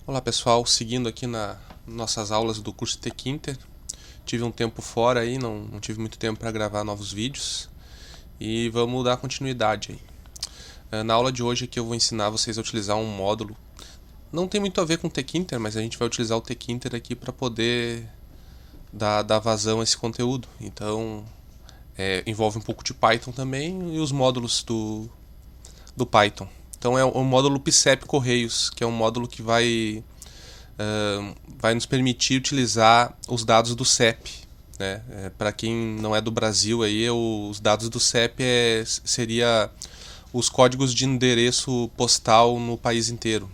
Olá pessoal, seguindo aqui nas nossas aulas do curso Tkinter. Tive um tempo fora aí, não tive muito tempo para gravar novos vídeos e vamos dar continuidade aí. Na aula de hoje aqui eu vou ensinar vocês a utilizar um módulo. Não tem muito a ver com o Tkinter, mas a gente vai utilizar o Tkinter aqui para poder dar vazão a esse conteúdo. Então envolve um pouco de Python também e os módulos do Python. Então é o módulo PCEP Correios, que é um módulo que vai nos permitir utilizar os dados do CEP. Né? Para quem não é do Brasil, aí, os dados do CEP seria os códigos de endereço postal no país inteiro.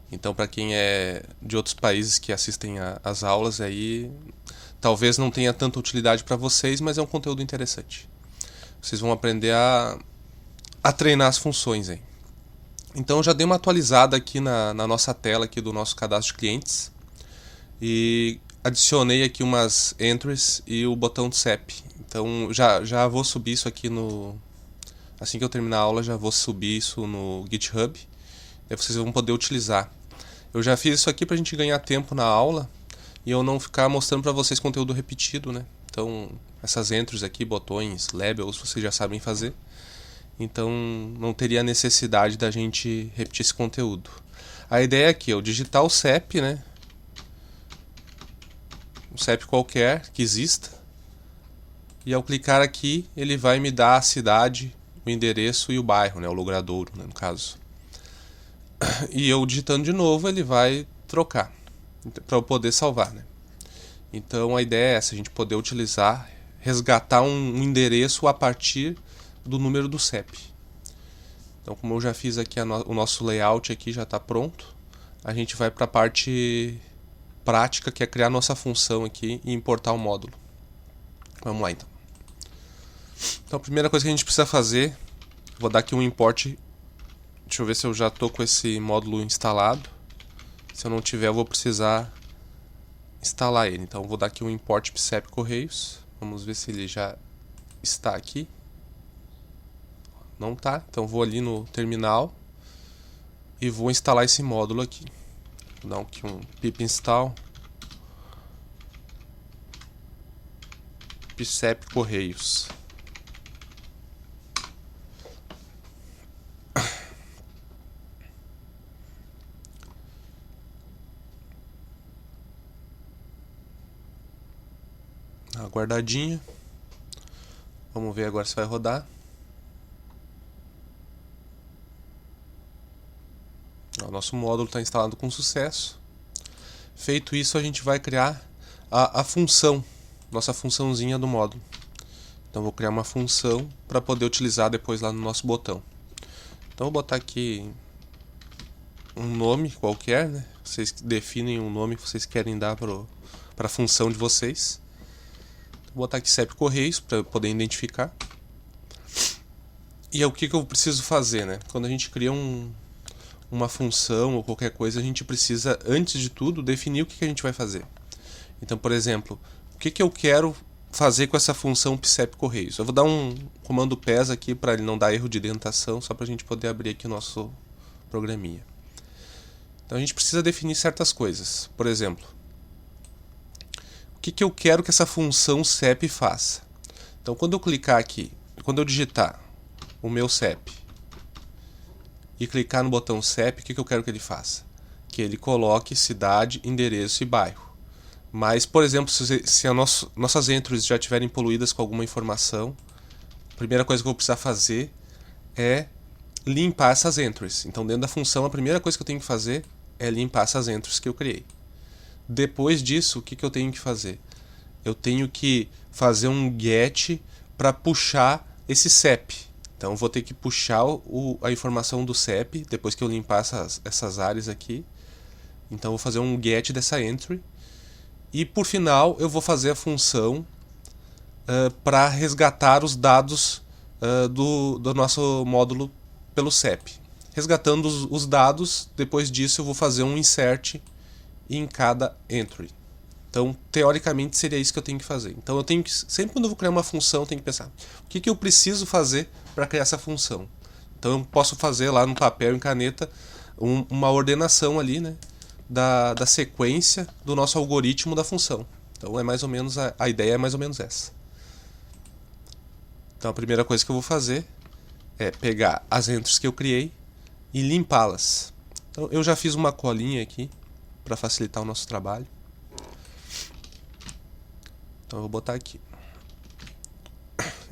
Então, para quem é de outros países que assistem às aulas, aí talvez não tenha tanta utilidade para vocês, mas é um conteúdo interessante. Vocês vão aprender a treinar as funções aí. Então eu já dei uma atualizada aqui na nossa tela aqui do nosso cadastro de clientes e adicionei aqui umas entries e o botão do CEP. Então já vou subir isso aqui assim que eu terminar a aula, já vou subir isso no GitHub. Aí vocês vão poder utilizar. Eu já fiz isso aqui pra gente ganhar tempo na aula e eu não ficar mostrando pra vocês conteúdo repetido, né? Então essas entries aqui, botões, labels, vocês já sabem fazer. Então não teria necessidade da gente repetir esse conteúdo. A ideia aqui é eu digitar o CEP, né? Um CEP qualquer que exista. E ao clicar aqui, ele vai me dar a cidade, o endereço e o bairro, né? O logradouro, né, no caso. E eu digitando de novo, ele vai trocar para eu poder salvar, né? Então a ideia é essa, a gente poder utilizar, resgatar um endereço a partir do número do CEP. Então, como eu já fiz aqui o nosso layout aqui já está pronto, a gente vai para a parte prática, que é criar nossa função aqui e importar o módulo. Vamos lá então. Então a primeira coisa que a gente precisa fazer, vou dar aqui um import. Deixa eu ver se eu já estou com esse módulo instalado. Se eu não tiver, eu vou precisar instalar ele. Então vou dar aqui um import PCEP Correios. Vamos ver se ele já está aqui. Não tá, então vou ali no terminal e vou instalar esse módulo aqui. Vou dar aqui um pip install PCEP Correios. Aguardadinha. Vamos ver agora se vai rodar. O nosso módulo está instalado com sucesso. Feito isso, a gente vai criar a função, nossa funçãozinha do módulo. Então vou criar uma função para poder utilizar depois lá no nosso botão. Então vou botar aqui um nome qualquer, né? Vocês definem um nome que vocês querem dar para a função de vocês. Vou botar aqui CEP Correios para poder identificar. E é o que eu preciso fazer, né? Quando a gente cria uma função ou qualquer coisa, a gente precisa, antes de tudo, definir o que a gente vai fazer. Então, por exemplo, o que eu quero fazer com essa função PCEP Correios? Eu vou dar um comando PES aqui para ele não dar erro de indentação, só para a gente poder abrir aqui o nosso programinha. Então a gente precisa definir certas coisas. Por exemplo, o que eu quero que essa função CEP faça? Então quando eu clicar aqui, quando eu digitar o meu CEP e clicar no botão CEP, o que eu quero que ele faça? Que ele coloque cidade, endereço e bairro. Mas, por exemplo, se nossas entries já estiverem poluídas com alguma informação, a primeira coisa que eu vou precisar fazer é limpar essas entries. Então, dentro da função, a primeira coisa que eu tenho que fazer é limpar essas entries que eu criei. Depois disso, o que eu tenho que fazer? Eu tenho que fazer um get para puxar esse CEP. Então eu vou ter que puxar a informação do CEP depois que eu limpar essas áreas aqui. Então eu vou fazer um get dessa entry. E por final eu vou fazer a função para resgatar os dados do nosso módulo pelo CEP. Resgatando os dados, depois disso eu vou fazer um insert em cada entry. Então, teoricamente, seria isso que eu tenho que fazer. Então, eu tenho que, sempre quando eu vou criar uma função, eu tenho que pensar o que eu preciso fazer para criar essa função. Então, eu posso fazer lá no papel, em caneta, uma ordenação ali, né? da sequência do nosso algoritmo da função. Então é mais ou menos a ideia é mais ou menos essa. Então a primeira coisa que eu vou fazer é pegar as entries que eu criei e limpá-las. Então eu já fiz uma colinha aqui para facilitar o nosso trabalho. Então eu vou botar aqui.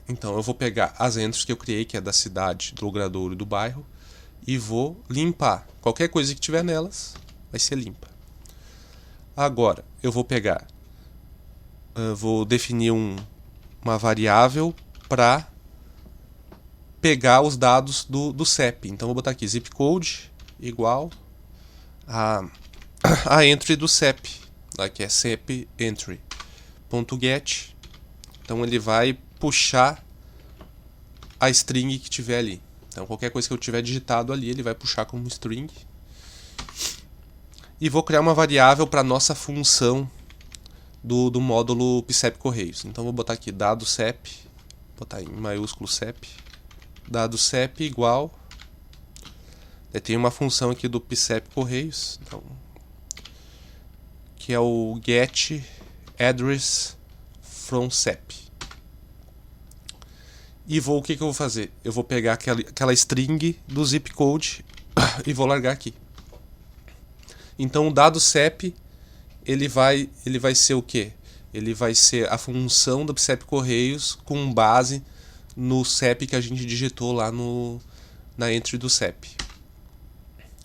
Então eu vou pegar as entries que eu criei, que é da cidade, do logradouro e do bairro, e vou limpar. Qualquer coisa que tiver nelas vai ser limpa. Agora eu vou pegar, vou definir uma variável para pegar os dados do CEP. Então vou botar aqui zip code igual a entry do CEP, tá? Que é CEP entry.get. Então ele vai puxar a string que tiver ali. Então qualquer coisa que eu tiver digitado ali, ele vai puxar como string. E vou criar uma variável para nossa função do módulo PCEP Correios. Então vou botar aqui dado CEP, botar em maiúsculo CEP, dado CEP igual. Tem uma função aqui do PCEP Correios, então, que é o get address from CEP. E o que eu vou fazer? Eu vou pegar aquela string do zip code e vou largar aqui. Então o dado CEP ele vai ser o quê? Ele vai ser a função do PCEP Correios com base no CEP que a gente digitou lá na entry do CEP.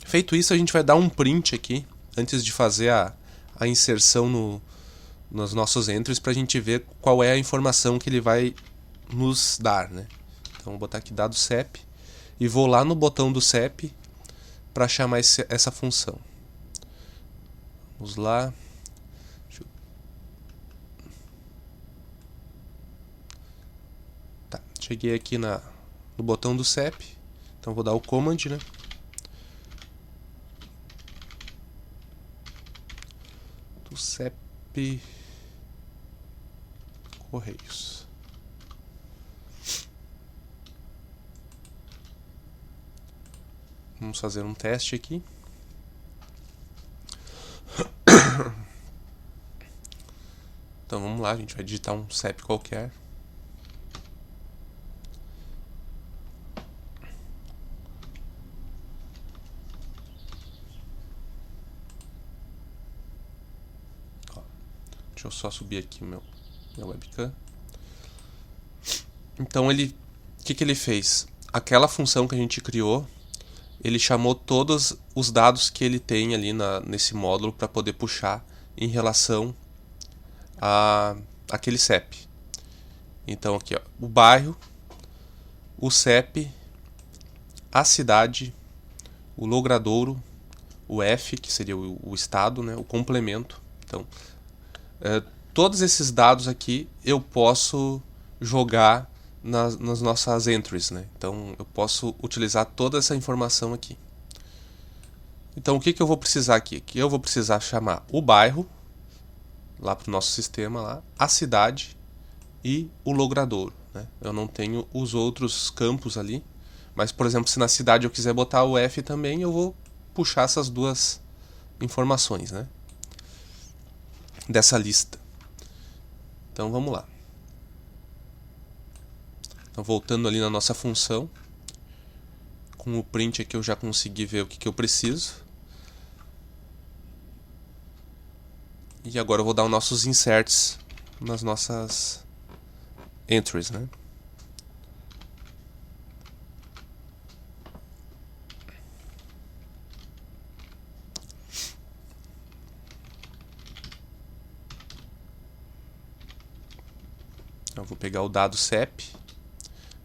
Feito isso, a gente vai dar um print aqui antes de fazer a inserção nos nossos entries para a gente ver qual é a informação que ele vai nos dar, né? Então vou botar aqui dado CEP e vou lá no botão do CEP para chamar essa função. Vamos lá. Tá, cheguei aqui no botão do CEP. Então vou dar o command, né? Do CEP Correios. Vamos fazer um teste aqui. Então vamos lá, a gente vai digitar um CEP qualquer. Deixa eu só subir aqui minha webcam. Então o que ele fez? Aquela função que a gente criou, ele chamou todos os dados que ele tem ali nesse módulo para poder puxar em relação a aquele CEP. Então aqui, ó, o bairro, o CEP, a cidade, o logradouro, o F, que seria o estado, né, o complemento. Então, todos esses dados aqui eu posso jogar nas nossas entries, né? Então eu posso utilizar toda essa informação aqui. Então o que eu vou precisar aqui? Aqui eu vou precisar chamar o bairro, lá para o nosso sistema, lá, a cidade e o logradouro, né? Eu não tenho os outros campos ali, mas por exemplo, se na cidade eu quiser botar o F também, eu vou puxar essas duas informações, né, dessa lista. Então vamos lá. Então voltando ali na nossa função, com o print aqui eu já consegui ver o que eu preciso. E agora eu vou dar os nossos inserts nas nossas entries, né? Eu vou pegar o dado CEP.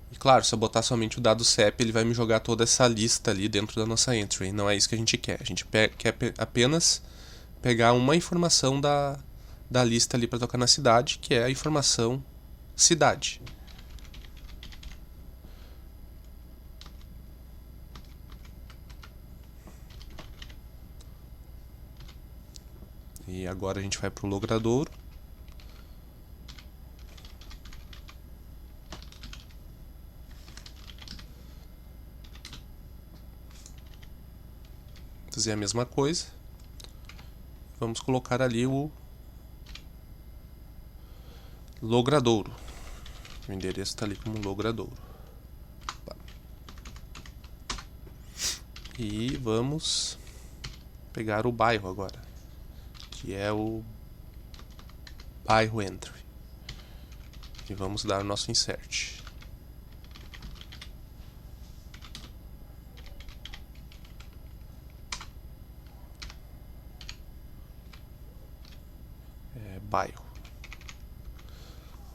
E claro, se eu botar somente o dado CEP, ele vai me jogar toda essa lista ali dentro da nossa entry. Não é isso que a gente quer. A gente quer apenas pegar uma informação da lista ali para tocar na cidade, que é a informação cidade. E agora a gente vai para o logradouro. Fazer a mesma coisa. vamos colocar ali o Logradouro. O endereço está ali como Logradouro. E vamos pegar o bairro agora, que é o bairro Entry. E vamos dar o nosso insert. Bairro.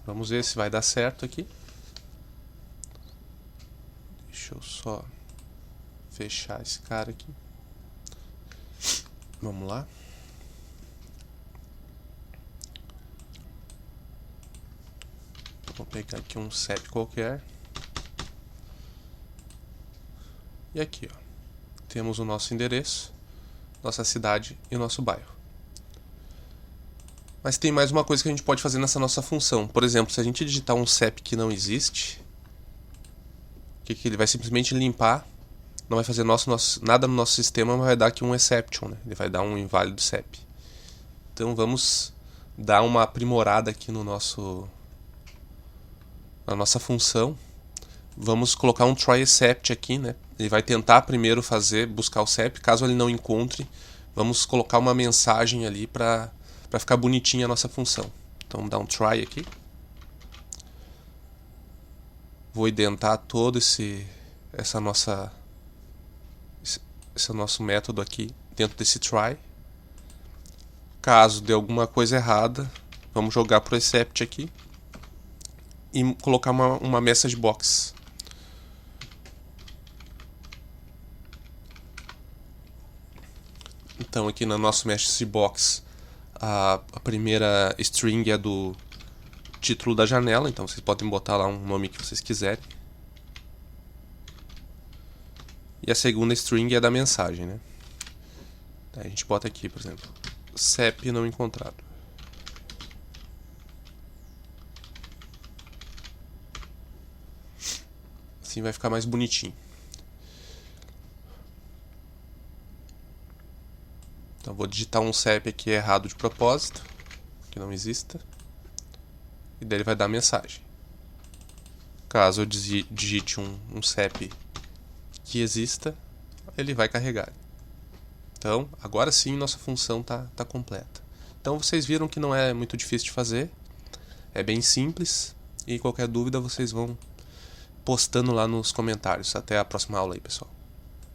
Vamos ver se vai dar certo aqui. Deixa eu só fechar esse cara aqui. Vamos lá. Vou pegar aqui um CEP qualquer. E aqui, ó, temos o nosso endereço, nossa cidade e o nosso bairro. Mas tem mais uma coisa que a gente pode fazer nessa nossa função. Por exemplo, se a gente digitar um CEP que não existe, o que ele vai simplesmente limpar, não vai fazer nada no nosso sistema, mas vai dar aqui um exception, né? Ele vai dar um inválido CEP. Então vamos dar uma aprimorada aqui na nossa função. Vamos colocar um try except aqui, né? Ele vai tentar primeiro buscar o CEP. Caso ele não encontre, vamos colocar uma mensagem ali para ficar bonitinha a nossa função. Então vamos dar um try aqui. Vou identar todo esse nosso método aqui dentro desse try. Caso dê alguma coisa errada, vamos jogar pro except aqui e colocar uma message box. Então aqui no nosso message box a primeira string é do título da janela, então vocês podem botar lá um nome que vocês quiserem. E a segunda string é da mensagem, né? A gente bota aqui, por exemplo, CEP não encontrado. Assim vai ficar mais bonitinho. Então vou digitar um CEP aqui errado de propósito, que não exista. E daí ele vai dar a mensagem. Caso eu digite um CEP que exista, ele vai carregar. Então, agora sim nossa função tá completa. Então vocês viram que não é muito difícil de fazer. É bem simples. E qualquer dúvida vocês vão postando lá nos comentários. Até a próxima aula aí, pessoal.